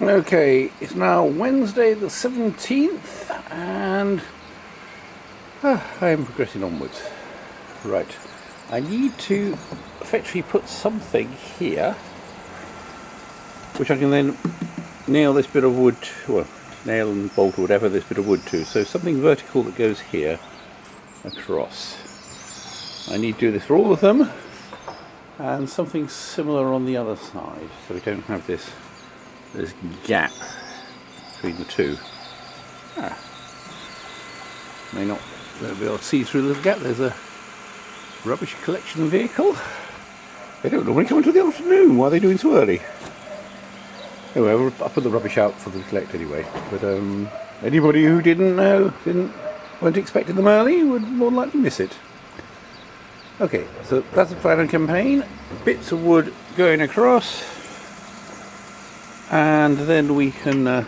Okay, it's now Wednesday the 17th and I am progressing onwards. Right, I need to effectively put something here which I can then nail this bit of wood, well, nail and bolt or whatever this bit of wood to. So something vertical that goes here across. I need to do this for all of them and something similar on the other side so we don't have this gap between the two. May not be able to see through the gap. There's a rubbish collection vehicle. They don't normally come until the afternoon. Why are they doing so early? Anyway, I'll put the rubbish out for them to collect anyway. But anybody who weren't expecting them early would more likely miss it. Okay, so that's the plan and campaign. Bits of wood going across. And then we can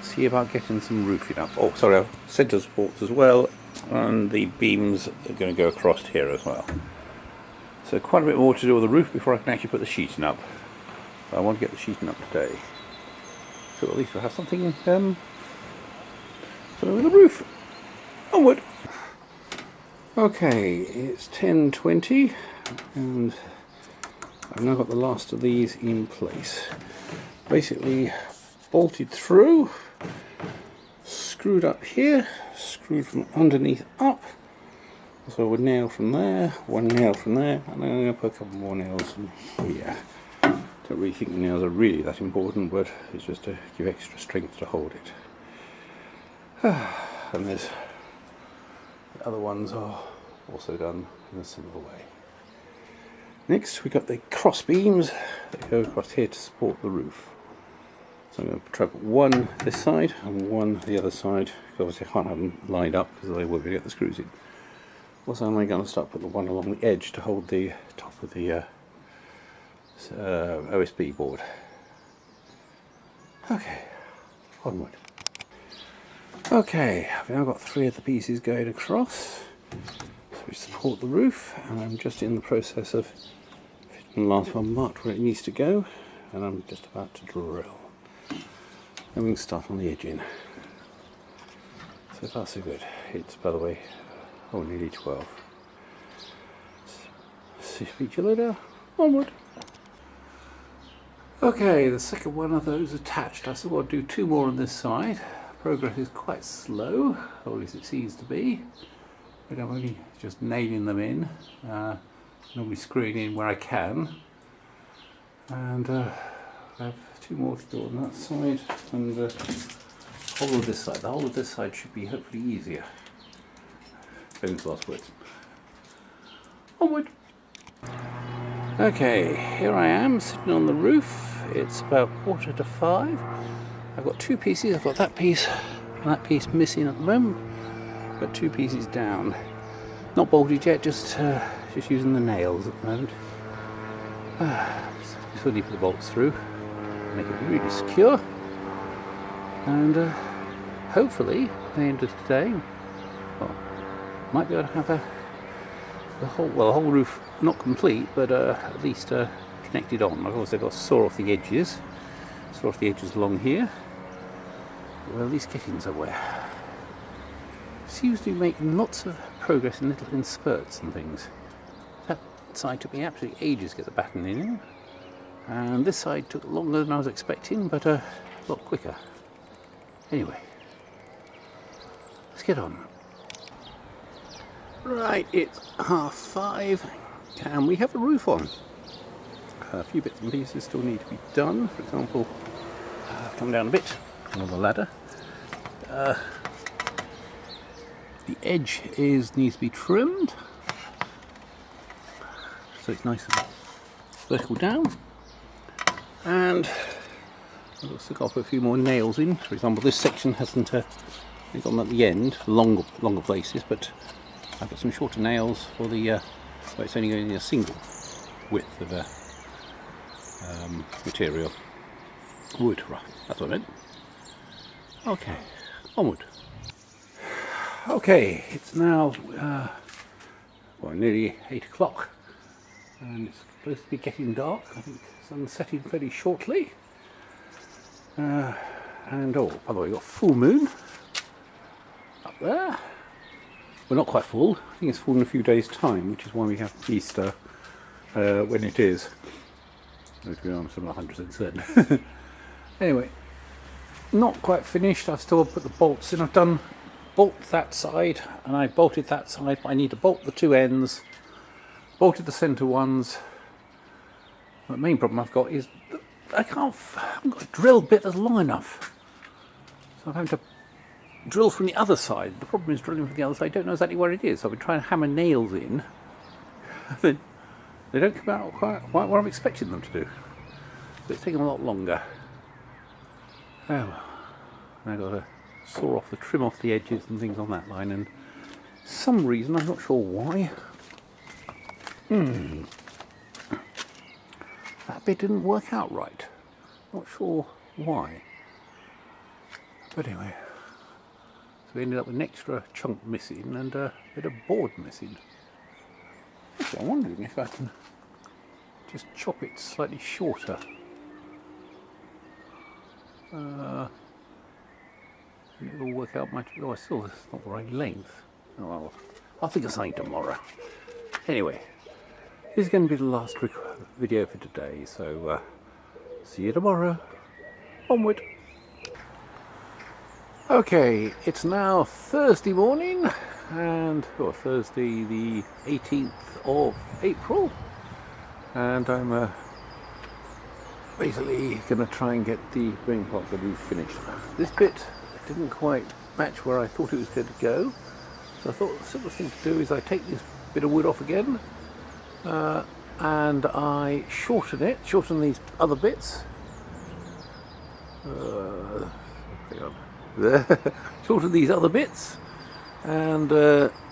see about getting some roofing up. Oh, sorry, our centre supports as well, and the beams are going to go across here as well. So quite a bit more to do with the roof before I can actually put the sheeting up. But I want to get the sheeting up today, so at least we'll have something with the roof. Onward. Okay, it's 10:20, and I've now got the last of these in place. Basically bolted through, screwed up here, screwed from underneath up. So a nail from there, one nail from there, and then I'm going to put a couple more nails in here. Don't really think the nails are really that important, but it's just to give extra strength to hold it. And the other ones are also done in a similar way. Next, we've got the cross beams that go across here to support the roof. So I'm going to try to put one this side and one the other side. Obviously I can't have them lined up because I won't be able to get the screws in. Also I'm going to start putting the one along the edge to hold the top of the OSB board. Okay, onward. Okay, I've now got 3 of the pieces going across, so we support the roof, and I'm just in the process of fitting the last one marked where it needs to go, and I'm just about to drill. And we can start on the edging. So far so good. It's, by the way, nearly 12. Speak to you later. Onward. Okay, the second one of those attached. I still want to do 2 more on this side. Progress is quite slow, or at least it seems to be. But I'm only just nailing them in. Normally screwing in where I can. And I have 2 more to do on that side, and the whole of this side. The whole of this side should be hopefully easier. Famous last words. Onward. Okay, here I am sitting on the roof. It's about 4:45. I've got 2 pieces. I've got that piece and that piece missing at the moment. Got 2 pieces down. Not bolted yet, just using the nails at the moment. Still need to put the bolts through. Make it really secure, and hopefully at the end of today, well, might be able to have the whole roof not complete, but at least connected on. I've also got to saw off the edges along here. We'll at least get in somewhere. Seems to be making lots of progress in spurts and things. That side took me absolutely ages to get the batten in. And this side took longer than I was expecting, but a lot quicker. Anyway, let's get on. Right, it's 5:30, and we have the roof on. A few bits and pieces still need to be done. For example, come down a bit on the ladder. The edge needs to be trimmed, so it's nice and vertical down. And I've also got to put a few more nails in. For example, this section hasn't got them at the end, longer places, but I've got some shorter nails for the where it's only going in a single width of material. Wood, right, that's what I meant. Okay, onward. Okay, it's now nearly 8 o'clock, and it's supposed to be getting dark. I think the sun's setting fairly shortly. And oh, by the way, we've got full moon up there. Well, not quite full. I think it's full in a few days' time, which is why we have Easter when it is. To be honest, I'm not 100% certain. Anyway, not quite finished. I've still put the bolts in. I've done bolt that side and I bolted that side, but I need to bolt the two ends. Bolted the centre ones. The main problem I've got is that I haven't got a drill bit that's long enough. So I'm having to drill from the other side. The problem is drilling from the other side. I don't know exactly where it is. So I've been trying to hammer nails in. They don't come out quite what I'm expecting them to do. So it's taking a lot longer. Oh well. I've got to saw off trim off the edges and things on that line, and some reason, I'm not sure why, that bit didn't work out right. Not sure why. But anyway, so we ended up with an extra chunk missing and a bit of board missing. Actually, I'm wondering if I can just chop it slightly shorter. It'll work out much. Oh, still, it's not the right length. Oh, well, I'll think of something tomorrow. Anyway, this is going to be the last video for today, so see you tomorrow. Onward. Okay, it's now Thursday morning, and Thursday the 18th of April, and I'm basically going to try and get the ring part of the roof finished. This bit didn't quite match where I thought it was going to go, so I thought the simplest thing to do is I take this bit of wood off again, and I shorten these other bits. Hang on. Shorten these other bits and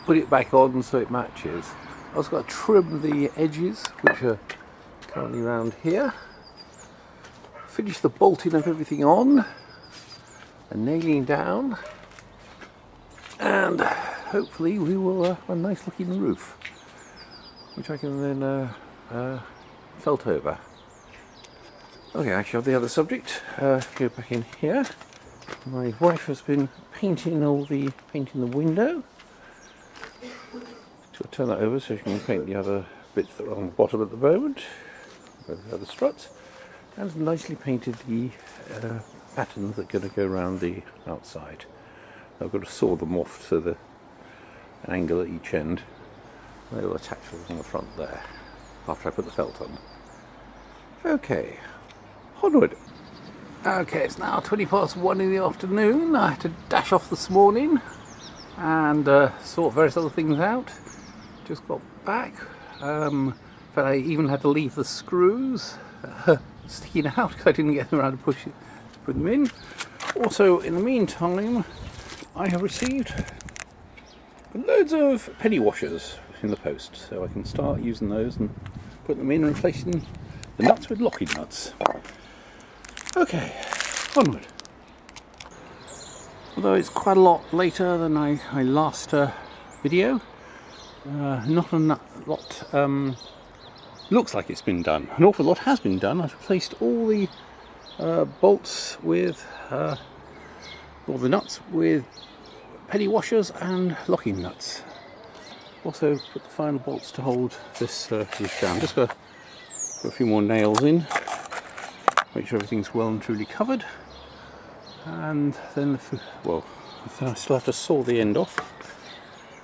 put it back on so it matches. I've also got to trim the edges, which are currently around here. Finish the bolting of everything on and nailing down, and hopefully we will have a nice looking roof, which I can then felt over. Okay, actually on the other subject, go back in here. My wife has been painting the window. So I'll turn that over so she can paint the other bits that are on the bottom at the moment, the other struts, and nicely painted the patterns that are going to go around the outside. I've got to saw them off to the angle at each end. They will attach on the front there after I put the felt on. Okay, onward. Okay, it's now 1:20 in the afternoon. I had to dash off this morning and sort various other things out. Just got back, but I even had to leave the screws sticking out because I didn't get around to put them in. Also, in the meantime, I have received loads of penny washers in the post, so I can start using those and put them in, replacing the nuts with locking nuts. Okay, onward. Although it's quite a lot later than my last video, not a lot looks like it's been done. An awful lot has been done. I've replaced all the bolts with, all the nuts with penny washers and locking nuts. Also put the final bolts to hold this roof down. Just got to put a few more nails in. Make sure everything's well and truly covered, and then I still have to saw the end off,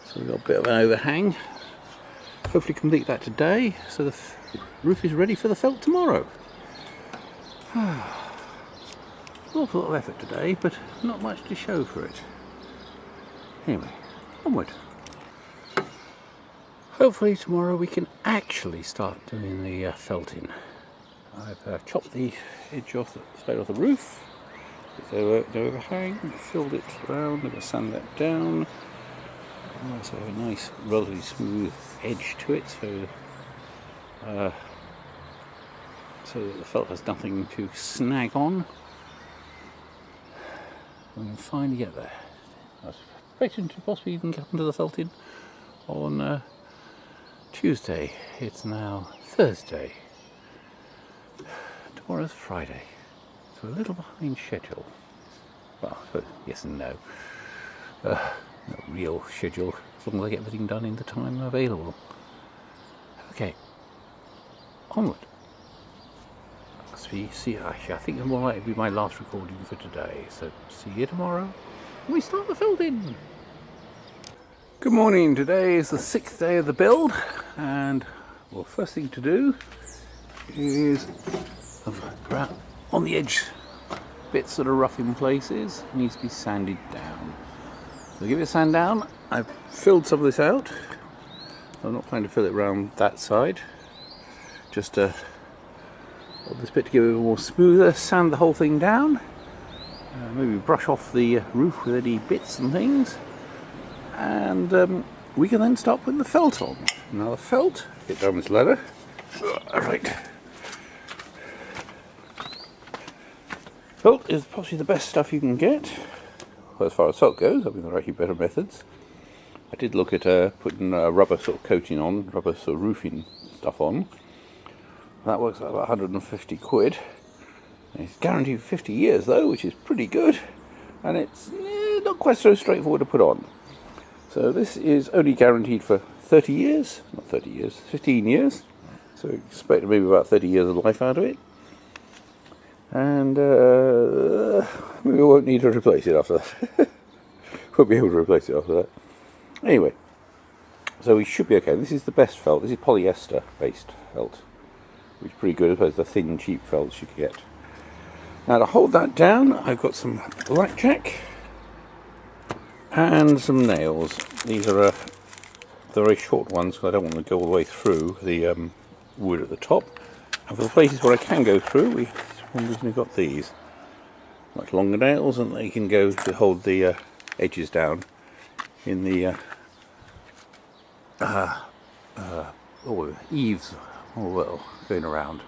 so we've got a bit of an overhang. Hopefully complete that today, so the roof is ready for the felt tomorrow. An awful lot of effort today, but not much to show for it. Anyway, onward. Hopefully tomorrow we can actually start doing the felting. I've chopped the edge off the side of the roof, the overhang, filled it around, I'm going to sand that down. I also have a nice, relatively smooth edge to it, so that the felt has nothing to snag on. We can finally get there. I was expecting to possibly even get into the felting on Tuesday. It's now Thursday. Tomorrow's Friday. So a little behind schedule. Well, yes and no. Not real schedule, as long as I get everything done in the time available. Okay, onward. See, actually, I think it's more likely to be my last recording for today. So see you tomorrow. We start the building. Good morning. Today is the 6th day of the build, and well, first thing to do is on the edge bits that are rough in places needs to be sanded down. So give it a sand down. I've filled some of this out. I'm not planning to fill it around that side. Just this bit to give it a bit more smoother. Sand the whole thing down. Maybe brush off the roof with any bits and things. And we can then start putting the felt on. Now the felt, get down this ladder. Alright. Felt is possibly the best stuff you can get. Well, as far as felt goes, I mean there are actually better methods. I did look at putting rubber sort of coating on, rubber sort of roofing stuff on. That works out about 150 quid. It's guaranteed 50 years though, which is pretty good. And it's not quite so straightforward to put on. So this is only guaranteed for 30 years, not 30 years, 15 years. So expect maybe about 30 years of life out of it. And we won't need to replace it after that. Won't be able to replace it after that. Anyway, so we should be okay. This is the best felt. This is polyester based felt, which is pretty good as opposed to the thin cheap felts you can get. Now to hold that down, I've got some blackjack and some nails. These are the very short ones because I don't want to go all the way through the wood at the top. And for the places where I can go through, we've got these much longer nails, and they can go to hold the edges down in the eaves, well, going around.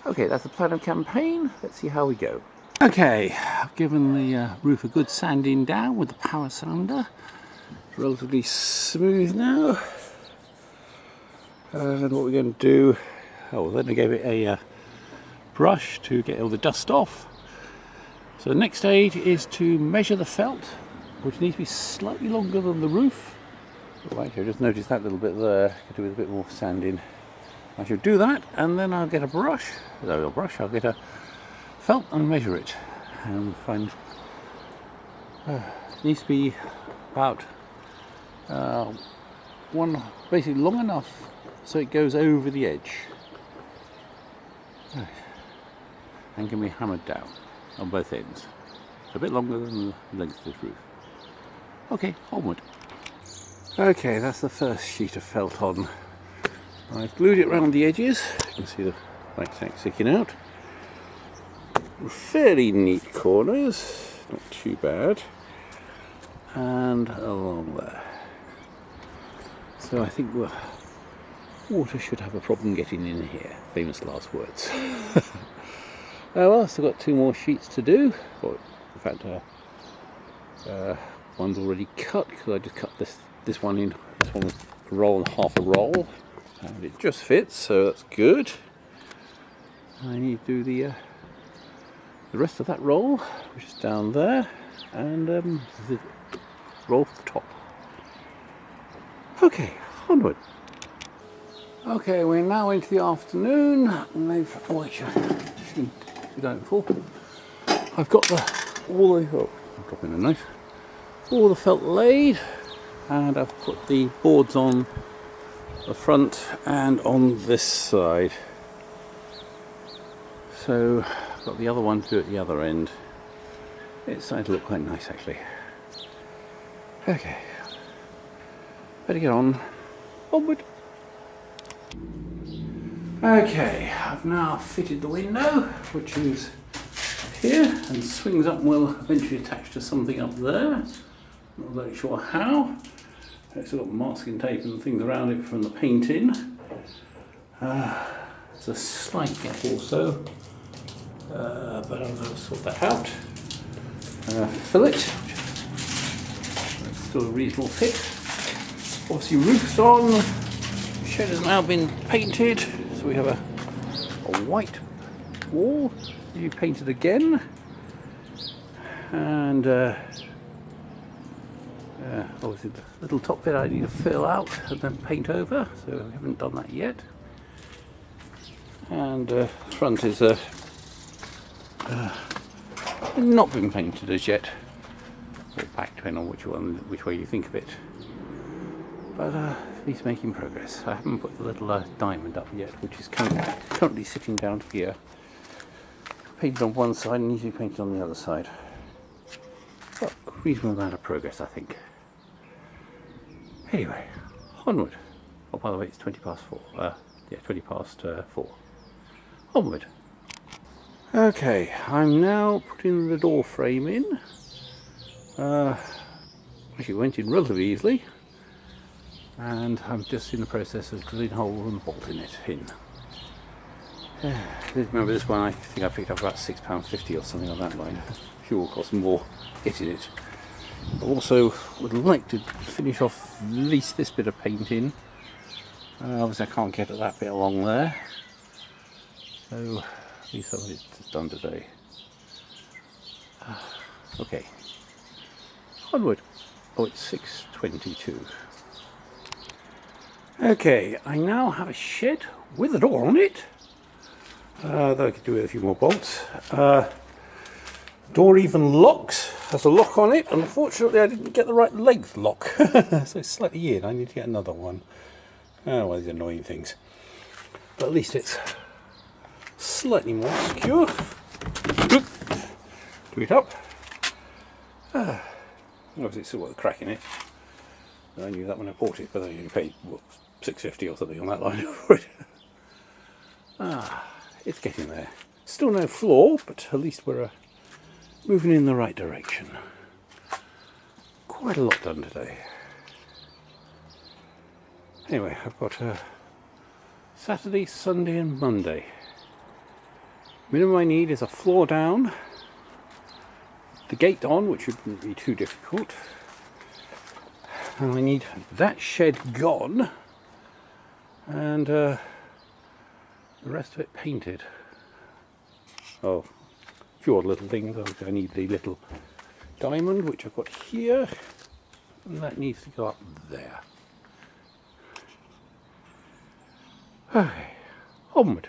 Okay, that's the plan of campaign. Let's see how we go. Okay, I've given the roof a good sanding down with the power sander. It's relatively smooth now. And what we're going to do, then I gave it a brush to get all the dust off. So the next stage is to measure the felt, which needs to be slightly longer than the roof. Oh, actually, I just noticed that little bit there. Could do with a bit more sanding. I should do that, and then I'll get a brush. I'll get a felt and measure it, and find it needs to be about basically long enough so it goes over the edge, and can be hammered down on both ends. A bit longer than the length of this roof. Okay, onward. Okay, that's the first sheet of felt on. I've glued it around the edges. You can see the white sack sticking out. Fairly neat corners, not too bad. And along there. So I think water should have a problem getting in here. Famous last words. Well, I've still got 2 more sheets to do. Well, in fact, one's already cut because I just cut this one in. This one was a roll and half a roll, and it just fits, so that's good. I need to do the rest of that roll, which is down there, and the roll for the top. Okay, onward. Okay, we're now into the afternoon, and I've got I'm dropping a knife. All the felt laid, and I've put the boards on the front and on this side. So I've got the other one to do at the other end. It's starting to look quite nice actually. Okay, better get on. Onward. Okay, I've now fitted the window, which is here and swings up and will eventually attach to something up there. Not very sure how. It's got masking tape and things around it from the painting. There's a slight gap also, but I'm going to sort that out. Fillet, still a reasonable fit. Obviously roof's on, the shed has now been painted, so we have a white wall You paint it again, and obviously the little top bit I need to fill out and then paint over, so we haven't done that yet. And front is not been painted as yet, or back, depending on which way you think of it. But at least making progress. I haven't put the little diamond up yet, which is currently sitting down here. Painted on one side and needs to be painted on the other side. But reasonable amount of progress, I think. Anyway, onward. Oh, by the way, it's 20 past 4. Yeah, 20 past 4. Onward. Okay, I'm now putting the door frame in. Actually went in relatively easily. And I'm just in the process of drilling a hole and bolting it in. Remember this one, I think I picked up about £6.50 or something on that line. Fuel costs more getting it. I also would like to finish off at least this bit of painting. Obviously I can't get at that bit along there. So at least some of it's done today. Okay. Onward. Oh, it's 6:22. Okay, I now have a shed with a door on it. That I could do with a few more bolts. Door even locks, has a lock on it. Unfortunately, I didn't get the right length lock, so it's slightly in. I need to get another one. Oh, well, these annoying things. But at least it's slightly more secure. Do it up. Obviously, it's still got the crack in it. I knew that when I bought it, but I only paid what, £6.50 or something on that line for it. It's getting there. Still no floor, but at least we're moving in the right direction. Quite a lot done today. Anyway, I've got Saturday, Sunday and Monday. Minimum I need is a floor down, the gate on, which wouldn't be too difficult, and I need that shed gone, and the rest of it painted. Oh, a few odd little things. I need the little diamond, which I've got here, and that needs to go up there. Okay, onward.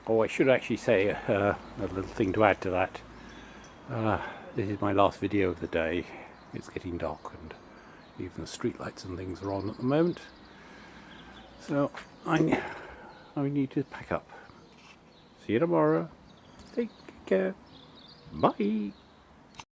Oh, I should actually say a little thing to add to that. This is my last video of the day. It's getting dark and even the street lights and things are on at the moment. So I need to pack up. See you tomorrow. Take care. Bye.